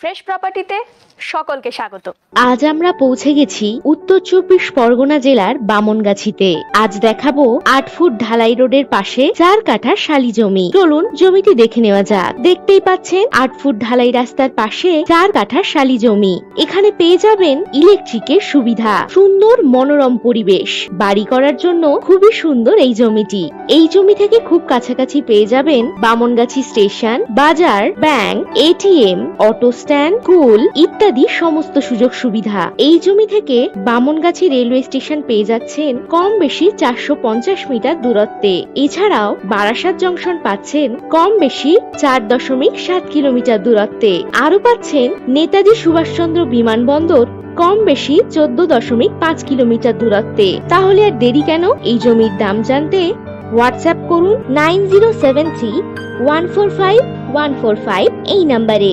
Fresh প্রপার্টিতে সকলকে স্বাগত। আজ আমরা পৌঁছে গেছি উত্তর 24 পরগনা জেলার বামনগাছিতে। আজ দেখাবো 8 ফুট ঢালাই রোডের পাশে 4 কাঠা শালি জমি। চলুন জমিটি দেখে নেওয়া যাক। দেখতেই পাচ্ছেন 8 ফুট ঢালাই রাস্তার পাশে 4 কাঠা শালি জমি। এখানে পেয়ে যাবেন ইলেকট্রিকের সুবিধা, সুন্দর মনোরম পরিবেশ। বাড়ি করার জন্য খুবই সুন্দর এই জমিটি। এই জমি থেকে খুব কাছাকাছি পেয়ে যাবেন বামনগাছি স্টেশন, বাজার, bank, ATM, auto stand, school ইত্যাদি সমস্ত সুযোগ সুবিধা। এই জমি থেকে বামনগাছি রেলওয়ে স্টেশন পেয়ে যাচ্ছেন কম বেশি 450 মিটার দূরত্বে। এছাড়াও বারাসাত জংশন পাচ্ছেন কম বেশি 4.7 কিলোমিটার দূরত্বে। আরো পাচ্ছেন নেতাজি সুভাষচন্দ্র বিমানবন্দর কম বেশি 14.5 কিলোমিটার দূরত্বে। তাহলে আর দেরি কেন? এই জমির দাম জানতে হোয়াটসঅ্যাপ করুন 9073145145 এই নাম্বারে।